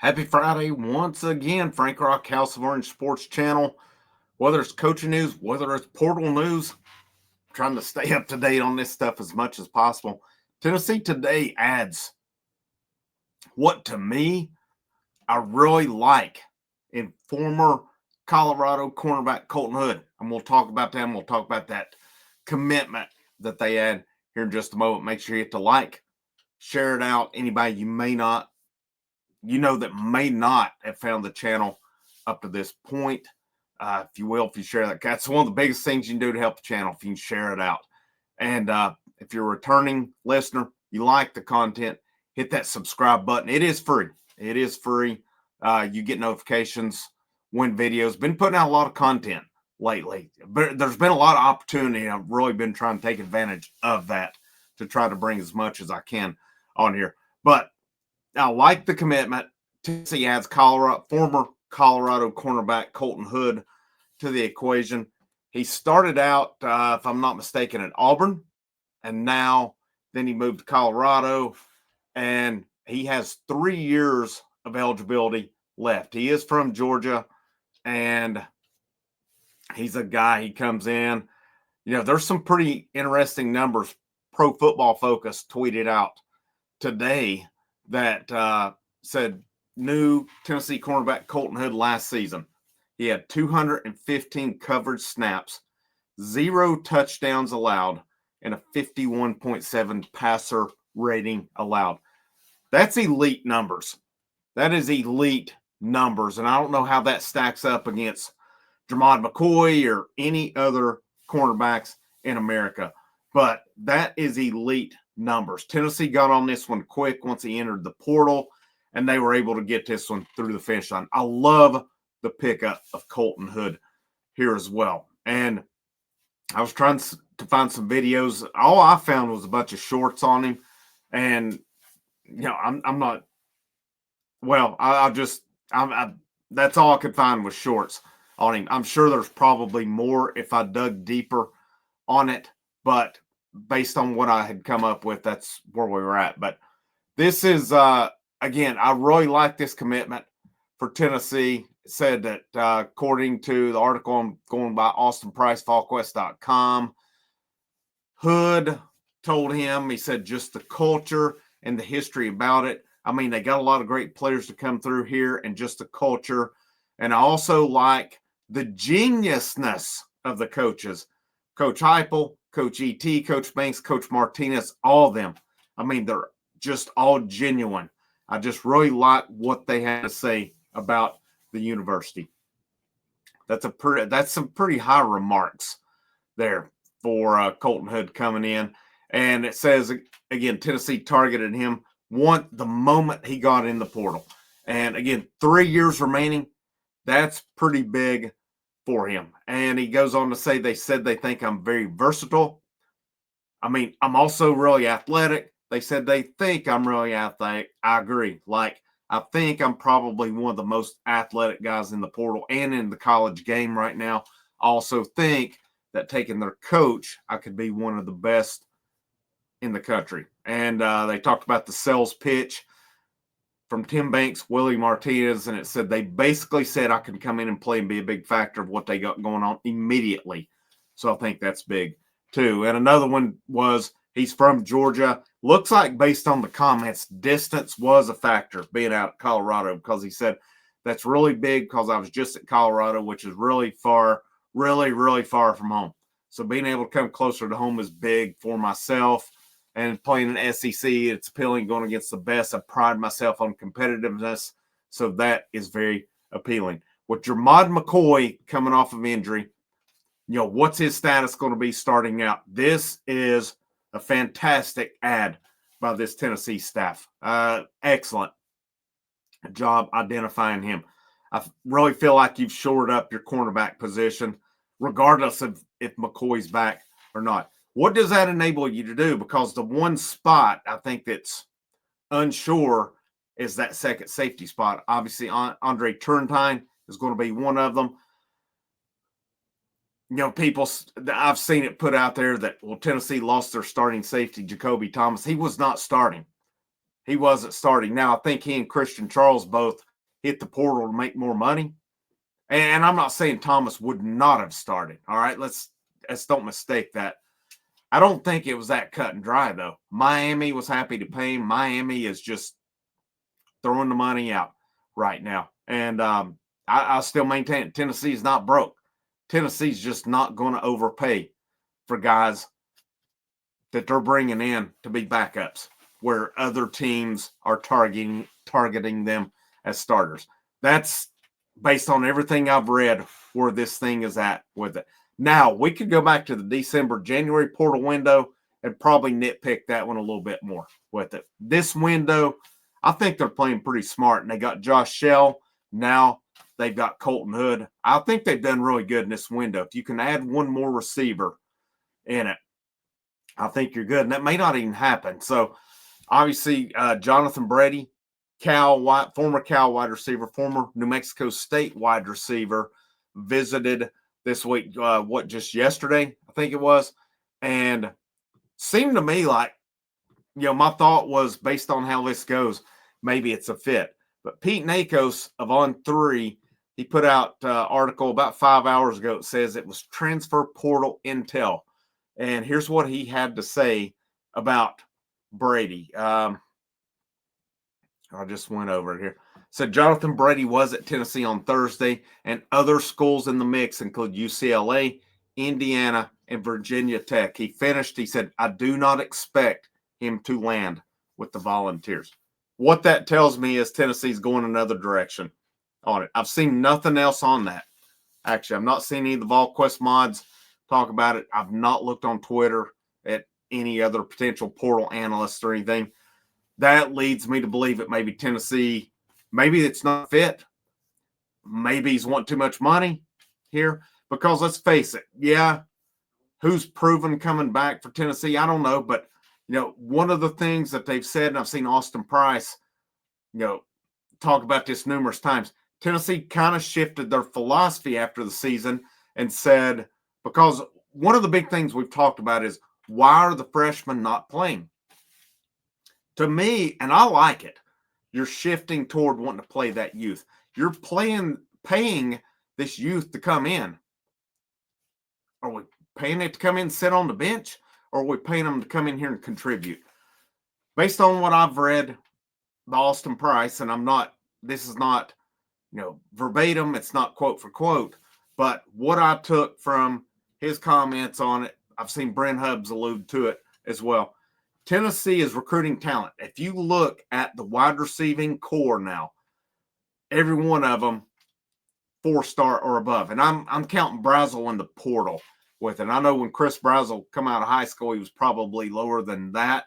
Happy Friday once again, Frank Rock, House of Orange Sports Channel. Whether it's coaching news, whether it's portal news, trying to stay up to date on this stuff as much as possible. Tennessee Today adds what to me I really like in former Colorado cornerback Colton Hood. And we'll talk about that. And we'll talk about that commitment that they add here in just a moment. Make sure you hit the like, share it out. Anybody you may not that may not have found the channel up to this point. If you share that. That's one of the biggest things you can do to help the channel, if you can share it out. And if you're a returning listener, you like the content, hit that subscribe button. It is free. It is free. You get notifications when videos. Been putting out a lot of content lately, but there's been a lot of opportunity. I've really been trying to take advantage of that to try to bring as much as I can on here. But I like the commitment. Tennessee adds former Colorado cornerback Colton Hood to the equation. He started out, if I'm not mistaken, at Auburn, and then he moved to Colorado, and he has 3 years of eligibility left. He is from Georgia, and he's a guy, he comes in. There's some pretty interesting numbers Pro Football Focus tweeted out today that said new Tennessee cornerback Colton Hood last season. He had 215 coverage snaps, 0 touchdowns allowed, and a 51.7 passer rating allowed. That's elite numbers. That is elite numbers. And I don't know how that stacks up against Jermod McCoy or any other cornerbacks in America, but that is elite numbers. Tennessee got on this one quick once he entered the portal, and they were able to get this one through the finish line. I love the pickup of Colton Hood here as well. And I was trying to find some videos. All I found was a bunch of shorts on him. And, I'm not, well, that's all I could find was shorts on him. I'm sure there's probably more if I dug deeper on it, but based on what I had come up with, that's where we were at. But this is, again, I really like this commitment for Tennessee. It said that according to the article I'm going by Austin Price, FalkWest.com, Hood told him, he said, just the culture and the history about it. I mean, they got a lot of great players to come through here, and just the culture. And I also like the geniusness of the coaches. Coach Heupel, Coach E.T., Coach Banks, Coach Martinez, all of them. I mean, they're just all genuine. I just really like what they had to say about the university. That's some pretty high remarks there for Colton Hood coming in. And it says, again, Tennessee targeted him the moment he got in the portal. And again, 3 years remaining. That's pretty big for him. And he goes on to say, they said they think I'm very versatile. I mean, I'm also really athletic. They said they think I'm really athletic. I agree. I think I'm probably one of the most athletic guys in the portal and in the college game right now. I also think that taking their coach, I could be one of the best in the country. And they talked about the sales pitch from Tim Banks, Willie Martinez, and it said they basically said I can come in and play and be a big factor of what they got going on immediately. So I think that's big too. And another one was he's from Georgia. Looks like based on the comments, distance was a factor being out of Colorado, because he said that's really big because I was just at Colorado, which is really far, really, really far from home. So being able to come closer to home is big for myself. And playing in SEC, it's appealing going against the best. I pride myself on competitiveness, so that is very appealing. With Jermod McCoy coming off of injury, what's his status going to be starting out? This is a fantastic ad by this Tennessee staff. Excellent job identifying him. I really feel like you've shored up your cornerback position, regardless of if McCoy's back or not. What does that enable you to do? Because the one spot I think that's unsure is that second safety spot. Obviously, Andre Turrentine is going to be one of them. People, I've seen it put out there that, Tennessee lost their starting safety, Jacoby Thomas. He was not starting. He wasn't starting. Now, I think he and Christian Charles both hit the portal to make more money. And I'm not saying Thomas would not have started. All right, let's don't mistake that. I don't think it was that cut and dry, though. Miami was happy to pay him. Miami is just throwing the money out right now. And I still maintain it. Tennessee's not broke. Tennessee's just not going to overpay for guys that they're bringing in to be backups, where other teams are targeting them as starters. That's based on everything I've read where this thing is at with it. Now, we could go back to the December-January portal window and probably nitpick that one a little bit more with it. This window, I think they're playing pretty smart, and they got Josh Shell. Now they've got Colton Hood. I think they've done really good in this window. If you can add one more receiver in it, I think you're good, and that may not even happen. So, obviously, Jonathan Brady, former Cal wide receiver, former New Mexico State wide receiver, visited this week, just yesterday, I think it was, and seemed to me like, my thought was based on how this goes, maybe it's a fit. But Pete Nakos of On3, he put out an article about 5 hours ago. It says it was transfer portal intel. And here's what he had to say about Brady. I just went over it here. Said Jonathan Brady was at Tennessee on Thursday, and other schools in the mix include UCLA, Indiana, and Virginia Tech. He said, I do not expect him to land with the Volunteers. What that tells me is Tennessee's going another direction on it. I've seen nothing else on that. Actually, I've not seen any of the VolQuest mods talk about it. I've not looked on Twitter at any other potential portal analysts or anything. That leads me to believe that maybe Tennessee, maybe it's not fit. Maybe he's wanting too much money here. Because let's face it, who's proven coming back for Tennessee? I don't know. But, one of the things that they've said, and I've seen Austin Price, talk about this numerous times, Tennessee kind of shifted their philosophy after the season and said, because one of the big things we've talked about is, why are the freshmen not playing? To me, and I like it, you're shifting toward wanting to play that youth. You're paying this youth to come in. Are we paying it to come in and sit on the bench? Or are we paying them to come in here and contribute? Based on what I've read, the Austin Price, and this is not, verbatim, it's not quote for quote, but what I took from his comments on it, I've seen Brent Hubbs allude to it as well. Tennessee is recruiting talent. If you look at the wide receiving core now, every one of them 4-star or above. And I'm counting Brazel in the portal with it. I know when Chris Brazel come out of high school, he was probably lower than that.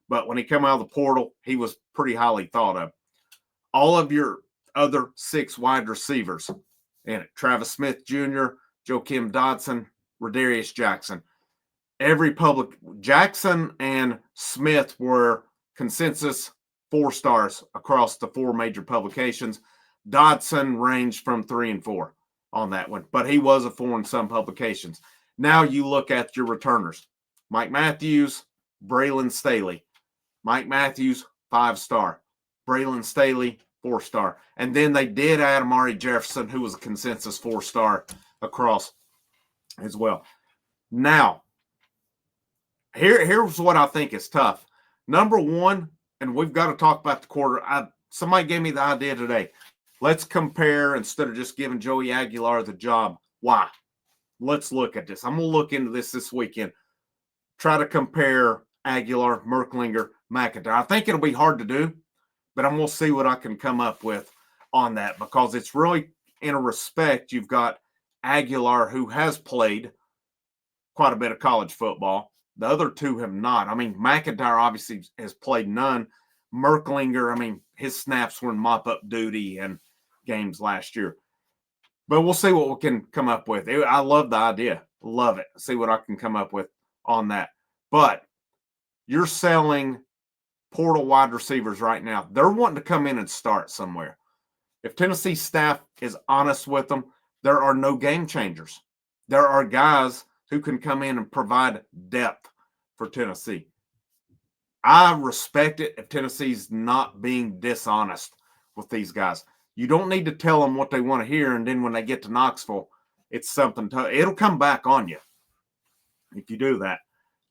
But when he came out of the portal, he was pretty highly thought of. All of your other 6 wide receivers in it, Travis Smith Jr., Joakim Dodson, Rodarius Jackson. Jackson and Smith were consensus 4-stars across the 4 major publications. Dodson ranged from 3 and 4 on that one, but he was a 4 in some publications. Now you look at your returners. Mike Matthews, Braylon Staley. Mike Matthews, 5-star. Braylon Staley, 4-star. And then they did add Amari Jefferson, who was a consensus 4-star across as well. Now, here's what I think is tough. Number one, and we've got to talk about the quarter. Somebody gave me the idea today. Let's compare instead of just giving Joey Aguilar the job. Why? Let's look at this. I'm going to look into this weekend. Try to compare Aguilar, Merklinger, McIntyre. I think it'll be hard to do, but I'm going to see what I can come up with on that because it's really, in a respect, you've got Aguilar, who has played quite a bit of college football. The other 2 have not. I mean, McIntyre obviously has played none. Merklinger, his snaps were in mop-up duty and games last year. But we'll see what we can come up with. I love the idea. Love it. See what I can come up with on that. But you're selling portal wide receivers right now. They're wanting to come in and start somewhere. If Tennessee staff is honest with them, there are no game changers. There are guys who can come in and provide depth for Tennessee. I respect it if Tennessee's not being dishonest with these guys. You don't need to tell them what they want to hear, and then when they get to Knoxville, it's something it'll come back on you if you do that.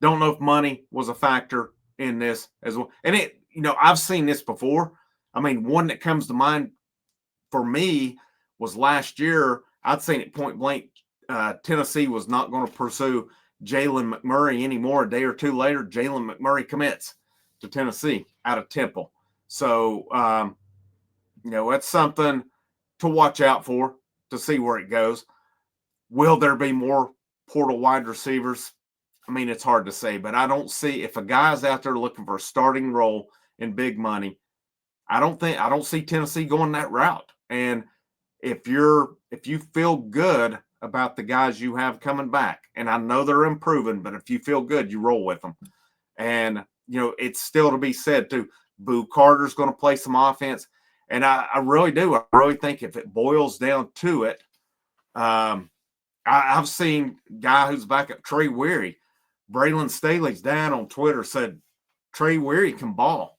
Don't know if money was a factor in this as well. And I've seen this before. I mean, one that comes to mind for me was last year. I'd seen it point blank. Tennessee was not going to pursue Jalen McMurray anymore. A day or two later, Jalen McMurray commits to Tennessee out of Temple. So, that's something to watch out for, to see where it goes. Will there be more portal wide receivers? I mean, it's hard to say, but I don't see, if a guy's out there looking for a starting role in big money, I don't see Tennessee going that route. And if you feel good about the guys you have coming back, and I know they're improving, but if you feel good, you roll with them. And it's still to be said too. Boo Carter's going to play some offense, and I really do. I really think if it boils down to it, I've seen a guy who's back at Trey Weary. Braylon Staley's dad on Twitter said Trey Weary can ball.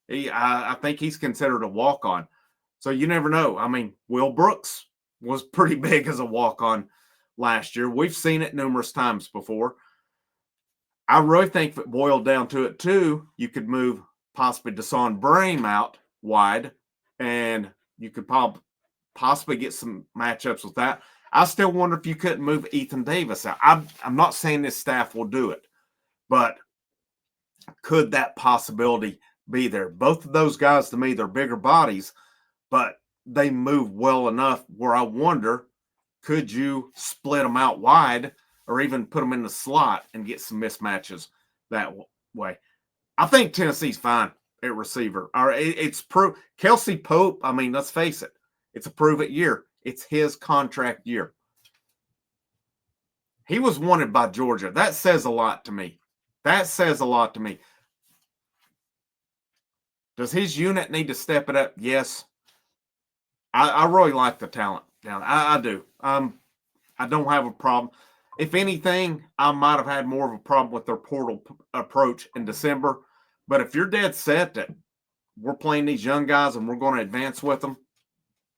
I think he's considered a walk-on. So you never know. I mean, Will Brooks was pretty big as a walk-on last year. We've seen it numerous times before. I really think if it boiled down to it too, you could move possibly Deshaun Brame out wide, and you could possibly get some matchups with that. I still wonder if you couldn't move Ethan Davis out. I'm not saying this staff will do it, but could that possibility be there? Both of those guys, to me, they're bigger bodies, but they move well enough where I wonder, could you split them out wide or even put them in the slot and get some mismatches that way? I think Tennessee's fine at receiver. It's Kelsey Pope, I mean, let's face it, it's a prove-it year. It's his contract year. He was wanted by Georgia. That says a lot to me. Does his unit need to step it up? Yes. I really like the talent down. I do. I don't have a problem. If anything, I might have had more of a problem with their portal approach in December. But if you're dead set that we're playing these young guys and we're going to advance with them,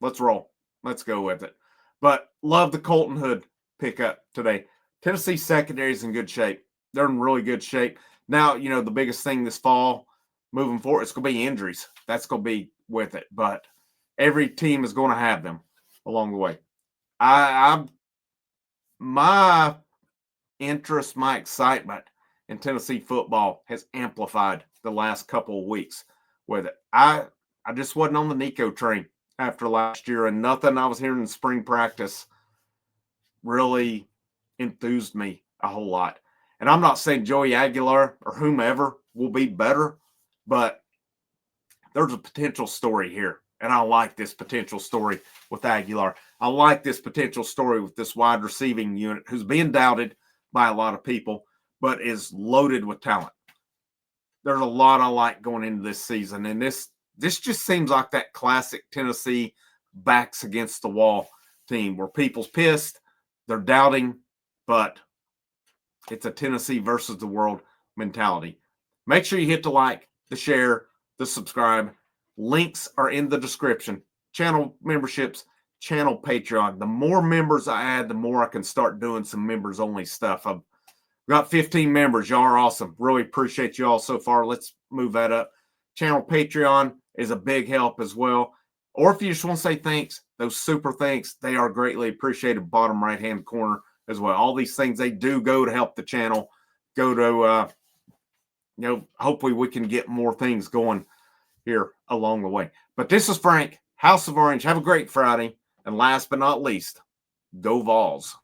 let's roll. Let's go with it. But love the Colton Hood pickup today. Tennessee secondary is in good shape. They're in really good shape. Now, the biggest thing this fall moving forward, it's going to be injuries. That's going to be with it. But every team is going to have them along the way. My interest, my excitement in Tennessee football has amplified the last couple of weeks with it. I just wasn't on the Nico train after last year, and nothing I was hearing in spring practice really enthused me a whole lot. And I'm not saying Joey Aguilar or whomever will be better, but there's a potential story here. And I like this potential story with Aguilar. I like this potential story with this wide receiving unit who's being doubted by a lot of people, but is loaded with talent. There's a lot I like going into this season. And this just seems like that classic Tennessee backs against the wall team where people's pissed, they're doubting, but it's a Tennessee versus the world mentality. Make sure you hit the like, the share, the subscribe. Links are in the description. Channel memberships, channel Patreon. The more members I add, the more I can start doing some members-only stuff. I've got 15 members. Y'all are awesome. Really appreciate you all so far. Let's move that up. Channel Patreon is a big help as well. Or if you just want to say thanks, those super thanks, they are greatly appreciated. Bottom right-hand corner as well. All these things, they do go to help the channel. Go to, hopefully we can get more things going here along the way. But this is Frank, House of Orange. Have a great Friday. And last but not least, go Vols.